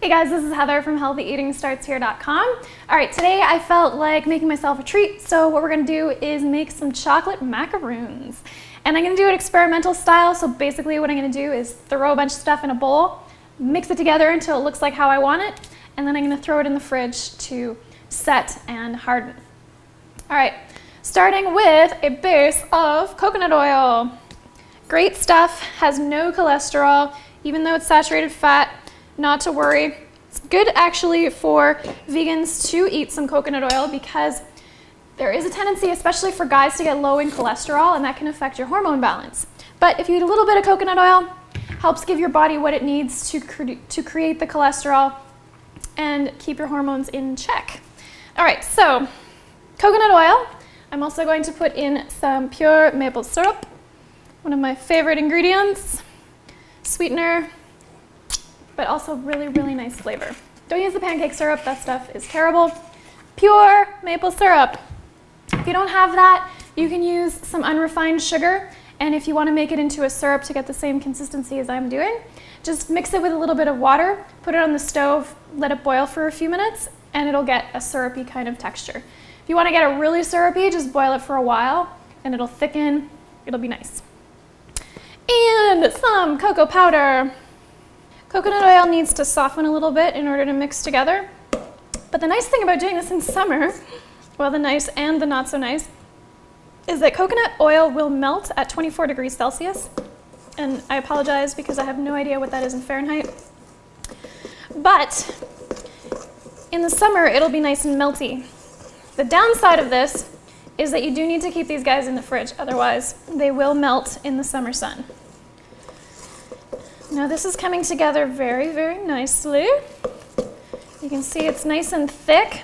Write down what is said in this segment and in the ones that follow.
Hey guys, this is Heather from healthyeatingstartshere.com. All right, today I felt like making myself a treat, so what we're gonna do is make some chocolate macaroons. And I'm gonna do it experimental style, so basically what I'm gonna do is throw a bunch of stuff in a bowl, mix it together until it looks like how I want it, and then I'm gonna throw it in the fridge to set and harden. All right, starting with a base of coconut oil. Great stuff, has no cholesterol, even though it's saturated fat. Not to worry. It's good actually for vegans to eat some coconut oil because there is a tendency, especially for guys, to get low in cholesterol, and that can affect your hormone balance. But if you eat a little bit of coconut oil, helps give your body what it needs to create the cholesterol and keep your hormones in check. All right, so coconut oil. I'm also going to put in some pure maple syrup, one of my favorite ingredients, sweetener, but also really, really nice flavor. Don't use the pancake syrup, that stuff is terrible. Pure maple syrup. If you don't have that, you can use some unrefined sugar, and if you want to make it into a syrup to get the same consistency as I'm doing, just mix it with a little bit of water, put it on the stove, let it boil for a few minutes, and it'll get a syrupy kind of texture. If you want to get it really syrupy, just boil it for a while, and it'll thicken, it'll be nice. And some cocoa powder. Coconut oil needs to soften a little bit in order to mix together. But the nice thing about doing this in summer, well, the nice and the not so nice, is that coconut oil will melt at 24 degrees Celsius. And I apologize because I have no idea what that is in Fahrenheit. But in the summer, it'll be nice and melty. The downside of this is that you do need to keep these guys in the fridge, otherwise they will melt in the summer sun. Now this is coming together very, very nicely. You can see it's nice and thick.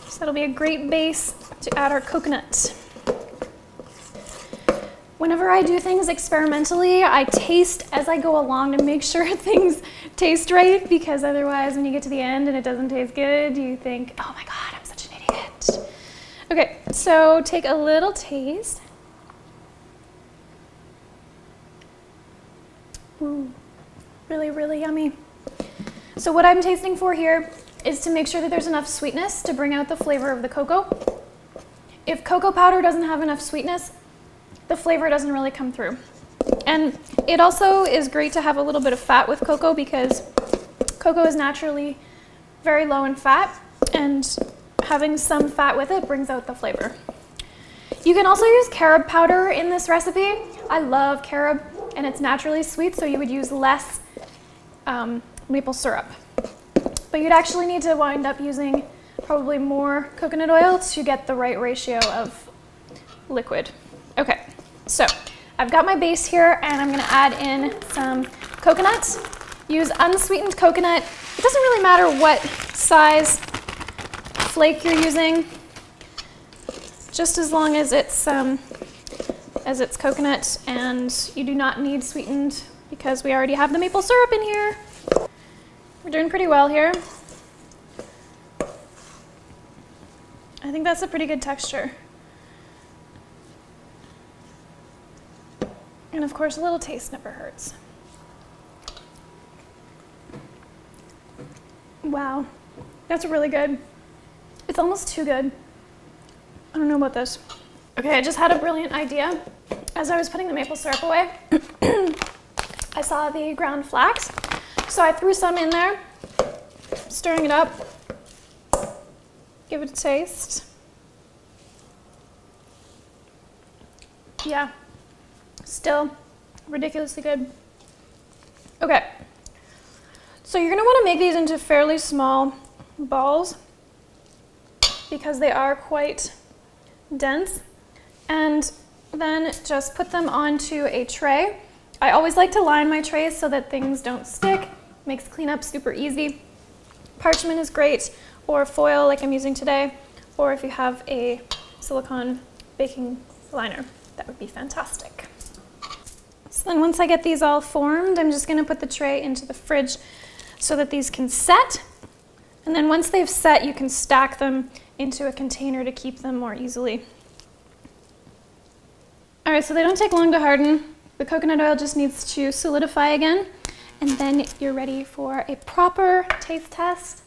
So that'll be a great base to add our coconut. Whenever I do things experimentally, I taste as I go along to make sure things taste right, because otherwise when you get to the end and it doesn't taste good, you think, oh my God, I'm such an idiot. Okay, so take a little taste. Ooh, really, really yummy. So what I'm tasting for here is to make sure that there's enough sweetness to bring out the flavor of the cocoa. If cocoa powder doesn't have enough sweetness, the flavor doesn't really come through. And it also is great to have a little bit of fat with cocoa because cocoa is naturally very low in fat, and having some fat with it brings out the flavor. You can also use carob powder in this recipe. I love carob, and it's naturally sweet, so you would use less maple syrup. But you'd actually need to wind up using probably more coconut oil to get the right ratio of liquid. Okay, so I've got my base here, and I'm gonna add in some coconut. Use unsweetened coconut. It doesn't really matter what size flake you're using, just as long as it's coconut, and you do not need sweetened because we already have the maple syrup in here. We're doing pretty well here. I think that's a pretty good texture. And of course, a little taste never hurts. Wow, that's really good. It's almost too good. I don't know about this. Okay, I just had a brilliant idea. As I was putting the maple syrup away, I saw the ground flax, so I threw some in there, stirring it up, give it a taste. Yeah, still ridiculously good. Okay, so you're gonna wanna make these into fairly small balls because they are quite dense, and then just put them onto a tray. I always like to line my trays so that things don't stick. Makes cleanup super easy. Parchment is great, or foil like I'm using today, or if you have a silicone baking liner, that would be fantastic. So then once I get these all formed, I'm just gonna put the tray into the fridge so that these can set. And then once they've set, you can stack them into a container to keep them more easily. All right, so they don't take long to harden. The coconut oil just needs to solidify again, and then you're ready for a proper taste test.